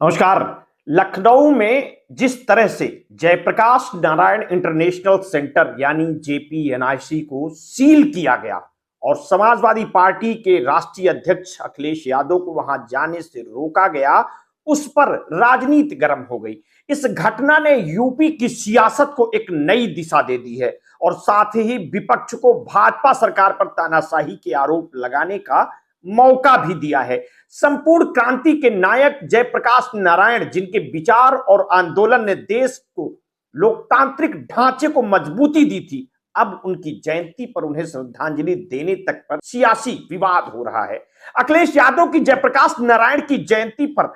नमस्कार। लखनऊ में जिस तरह से जयप्रकाश नारायण इंटरनेशनल सेंटर यानी जेपीएनआईसी को सील किया गया और समाजवादी पार्टी के राष्ट्रीय अध्यक्ष अखिलेश यादव को वहां जाने से रोका गया, उस पर राजनीति गर्म हो गई। इस घटना ने यूपी की सियासत को एक नई दिशा दे दी है और साथ ही विपक्ष को भाजपा सरकार पर तानाशाही के आरोप लगाने का मौका भी दिया है। संपूर्ण क्रांति के नायक जयप्रकाश नारायण, जिनके विचार और आंदोलन ने देश को लोकतांत्रिक ढांचे को मजबूती दी थी, अब उनकी जयंती पर उन्हें श्रद्धांजलि देने तक पर सियासी विवाद हो रहा है। अखिलेश यादव की जयप्रकाश नारायण की जयंती पर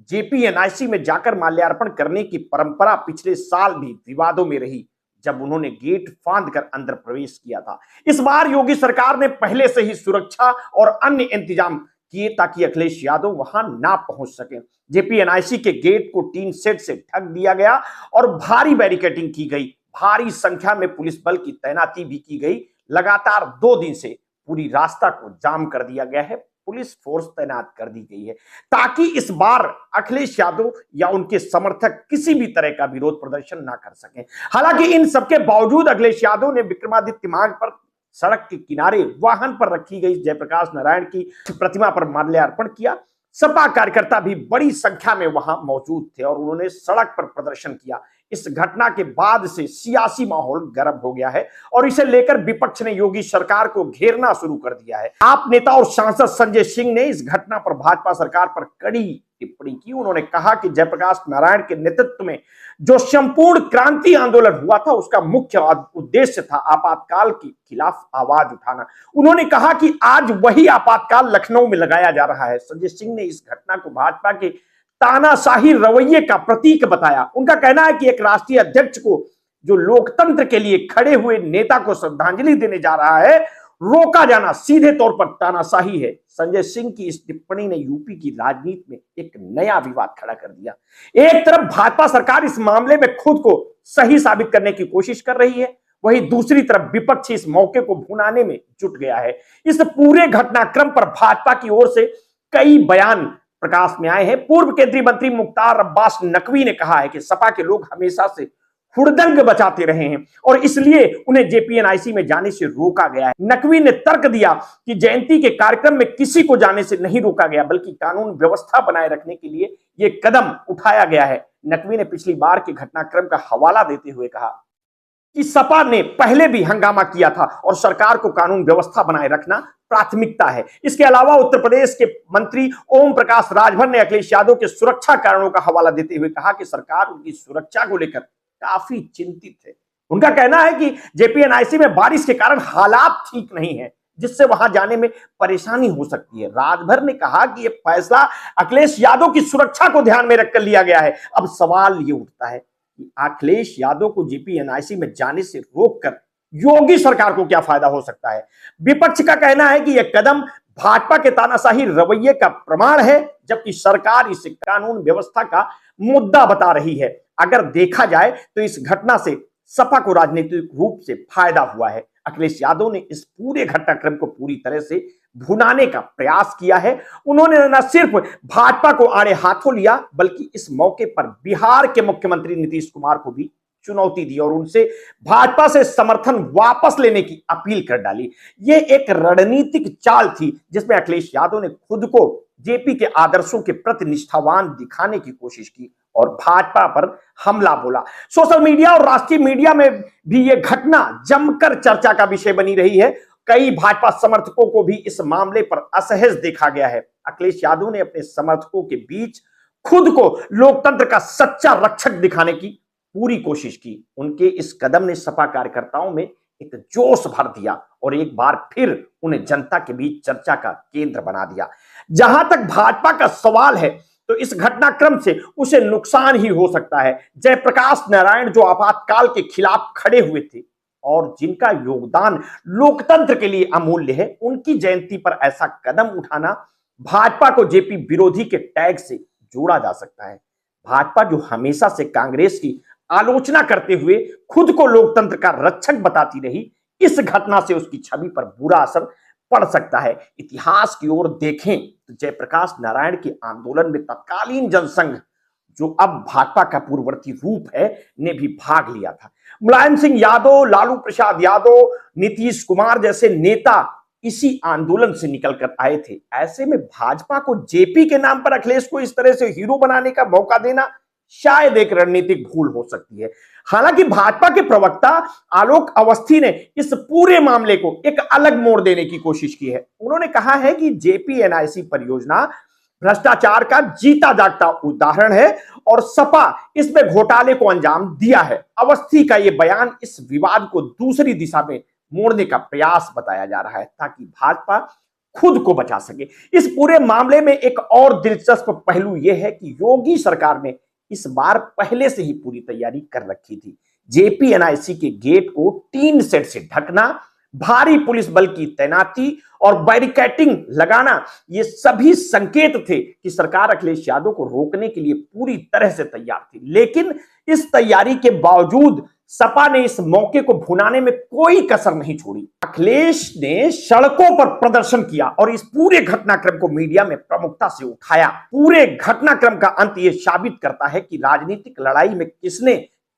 जेपीएनआईसी में जाकर माल्यार्पण करने की परंपरा पिछले साल भी विवादों में रही, जब उन्होंने गेट फांद कर अंदर प्रवेश किया था। इस बार योगी सरकार ने पहले से ही सुरक्षा और अन्य इंतजाम किए ताकि अखिलेश यादव वहां ना पहुंच सके। जेपीएनआईसी के गेट को टीन शेड से ढक दिया गया और भारी बैरिकेडिंग की गई। भारी संख्या में पुलिस बल की तैनाती भी की गई। लगातार 2 दिन से पूरी रास्ता को जाम कर दिया गया है, पुलिस फोर्स तैनात कर दी गई है ताकि इस बार अखिलेश यादव या उनके समर्थक किसी भी तरह का विरोध प्रदर्शन ना कर सकें। हालांकि इन सबके बावजूद अखिलेश यादव ने विक्रमादित्य मार्ग पर सड़क के किनारे वाहन पर रखी गई जयप्रकाश नारायण की प्रतिमा पर माल्यार्पण किया। सपा कार्यकर्ता भी बड़ी संख्या में वहां मौजूद थे और उन्होंने सड़क पर प्रदर्शन किया। इस घटना के बाद से सियासी माहौल गर्म हो गया है और इसे लेकर विपक्ष ने योगी सरकार को घेरना शुरू कर दिया है। आप नेता और सांसद संजय सिंह ने इस घटना पर भाजपा सरकार पर कड़ी टिप्पणी की। उन्होंने कहा कि जयप्रकाश नारायण के नेतृत्व में जो संपूर्ण क्रांति आंदोलन हुआ था, उसका मुख्य उद्देश्य था आपातकाल के खिलाफ आवाज उठाना। उन्होंने कहा कि आज वही आपातकाल लखनऊ में लगाया जा रहा है। संजय सिंह ने इस घटना को भाजपा के तानाशाही रवैये का प्रतीक बताया। उनका कहना है कि एक राष्ट्रीय अध्यक्ष को जो लोकतंत्र के लिए खड़े हुए नेता को श्रद्धांजलि देने जा रहा है, रोका जाना सीधे तौर पर तानाशाही है। संजय सिंह की इस टिप्पणी ने यूपी की राजनीति में एक नया विवाद खड़ा कर दिया। एक तरफ भाजपा सरकार इस मामले में खुद को सही साबित करने की कोशिश कर रही है, वहीं दूसरी तरफ विपक्ष इस मौके को भुनाने में जुट गया है। इस पूरे घटनाक्रम पर भाजपा की ओर से कई बयान प्रकाश में आए हैं। पूर्व केंद्रीय मंत्री मुख्तार अब्बास नकवी ने कहा है कि सपा के लोग हमेशा से हुड़दंग बचाते रहे हैं और इसलिए उन्हें जेपीएनआईसी में जाने से रोका गया है। नकवी ने तर्क दिया कि जयंती के कार्यक्रम में किसी को जाने से नहीं रोका गया, बल्कि कानून व्यवस्था बनाए रखने के लिए यह कदम उठाया गया है। नकवी ने पिछली बार के घटनाक्रम का हवाला देते हुए कहा कि सपा ने पहले भी हंगामा किया था और सरकार को कानून व्यवस्था बनाए रखना प्राथमिकता है। इसके अलावा उत्तर प्रदेश के मंत्री ओम प्रकाश राजभर ने अखिलेश यादव के सुरक्षा कारणों का हवाला देते हुए कहा कि सरकार उनकी सुरक्षा को लेकर काफी चिंतित है। उनका कहना है कि जेपीएनआईसी में बारिश के कारण हालात ठीक नहीं है, जिससे वहां जाने में परेशानी हो सकती है। राजभर ने कहा कि यह फैसला अखिलेश यादव की सुरक्षा को ध्यान में रखकर लिया गया है। अब सवाल यह उठता है कि अखिलेश यादव को जेपीएनआईसी में जाने से रोककर योगी सरकार को क्या फायदा हो सकता है। विपक्ष का कहना है कि यह कदम भाजपा के तानाशाही रवैये का प्रमाण है, जबकि सरकार इसे कानून व्यवस्था का मुद्दा बता रही है। अगर देखा जाए तो इस घटना से सपा को राजनीतिक रूप से फायदा हुआ है। अखिलेश यादव ने इस पूरे घटनाक्रम को पूरी तरह से भुनाने का प्रयास किया है। उन्होंने न सिर्फ भाजपा को आड़े हाथों लिया, बल्कि इस मौके पर बिहार के मुख्यमंत्री नीतीश कुमार को भी चुनौती दी और उनसे भाजपा से समर्थन वापस लेने की अपील कर डाली। यह एक रणनीतिक चाल थी जिसमें अखिलेश यादव ने खुद को जेपी के आदर्शों के प्रति निष्ठावान दिखाने की कोशिश की और भाजपा पर हमला बोला। सोशल मीडिया और राष्ट्रीय मीडिया में भी यह घटना जमकर चर्चा का विषय बनी रही है। कई भाजपा समर्थकों को भी इस मामले पर असहज देखा गया है। अखिलेश यादव ने अपने समर्थकों के बीच खुद को लोकतंत्र का सच्चा रक्षक दिखाने की पूरी कोशिश की। उनके इस कदम ने सपा कार्यकर्ताओं में एक जोश भर दिया और एक बार फिर उन्हें जनता के बीच चर्चा का केंद्र बना दिया। जहां तक भाजपा का सवाल है तो इस घटनाक्रम से उसे नुकसान ही हो सकता है। जयप्रकाश नारायण जो आपातकाल के खिलाफ खड़े हुए थे और जिनका योगदान लोकतंत्र के लिए अमूल्य है, उनकी जयंती पर ऐसा कदम उठाना भाजपा को जेपी विरोधी के टैग से जोड़ा जा सकता है। भाजपा जो हमेशा से कांग्रेस की आलोचना करते हुए खुद को लोकतंत्र का रक्षक बताती रही, इस घटना से उसकी छवि पर बुरा असर पड़ सकता है। इतिहास की ओर देखें तो जयप्रकाश नारायण के आंदोलन में तत्कालीन जनसंघ, जो अब भाजपा का पूर्ववर्ती रूप है, ने भी भाग लिया था। मुलायम सिंह यादव, लालू प्रसाद यादव, नीतीश कुमार जैसे नेता इसी आंदोलन से निकलकर आए थे। ऐसे में भाजपा को जेपी के नाम पर अखिलेश को इस तरह से हीरो बनाने का मौका देना शायद एक रणनीतिक भूल हो सकती है। हालांकि भाजपा के प्रवक्ता आलोक अवस्थी ने इस पूरे मामले को एक अलग मोड़ देने की कोशिश की है। उन्होंने कहा है कि जेपीएनआईसी परियोजना भ्रष्टाचार का जीता जागता उदाहरण है और सपा इसमें घोटाले को अंजाम दिया है। अवस्थी का यह बयान इस विवाद को दूसरी दिशा में मोड़ने का प्रयास बताया जा रहा है ताकि भाजपा खुद को बचा सके। इस पूरे मामले में एक और दिलचस्प पहलू यह है कि योगी सरकार ने इस बार पहले से ही पूरी तैयारी कर रखी थी। जेपीएनआईसी के गेट को टीन सेट से ढकना, भारी पुलिस बल की तैनाती और बैरिकेडिंग लगाना, ये सभी संकेत थे कि सरकार अखिलेश यादव को रोकने के लिए पूरी तरह से तैयार थी। लेकिन इस तैयारी के बावजूद सपा ने इस मौके को भुनाने में कोई कसर नहीं छोड़ी। अखिलेश ने सड़कों पर प्रदर्शन किया और इस पूरे घटनाक्रम को मीडिया में प्रमुखता से उठाया। पूरे घटनाक्रम का अंत यह साबित करता है कि राजनीतिक लड़ाई में किसने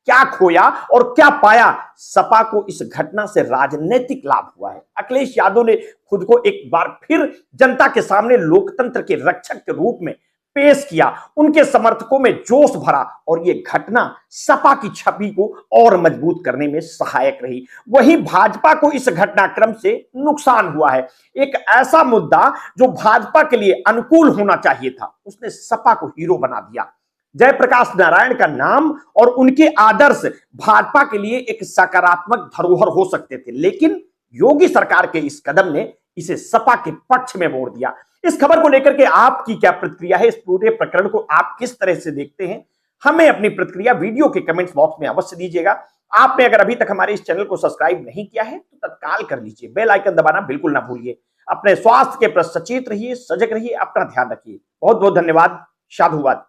क्या खोया और क्या पाया। सपा को इस घटना से राजनीतिक लाभ हुआ है। अखिलेश यादव ने खुद को एक बार फिर जनता के सामने लोकतंत्र के रक्षक के रूप में पेश किया। उनके समर्थकों में जोश भरा और यह घटना सपा की छवि को और मजबूत करने में सहायक रही। वहीं भाजपा को इस घटनाक्रम से नुकसान हुआ है। एक ऐसा मुद्दा जो भाजपा के लिए अनुकूल होना चाहिए था, उसने सपा को हीरो बना दिया। जयप्रकाश नारायण का नाम और उनके आदर्श भाजपा के लिए एक सकारात्मक धरोहर हो सकते थे, लेकिन योगी सरकार के इस कदम ने इसे सपा के पक्ष में मोड़ दिया। इस खबर को लेकर के आपकी क्या प्रतिक्रिया है? इस पूरे प्रकरण को आप किस तरह से देखते हैं? हमें अपनी प्रतिक्रिया वीडियो के कमेंट्स बॉक्स में अवश्य दीजिएगा। आपने अगर अभी तक हमारे इस चैनल को सब्सक्राइब नहीं किया है तो तत्काल कर लीजिए। बेल आइकन दबाना बिल्कुल ना भूलिए। अपने स्वास्थ्य के प्रति सचेत रहिए, सजग रहिए, अपना ध्यान रखिए। बहुत बहुत धन्यवाद। साधुवाद।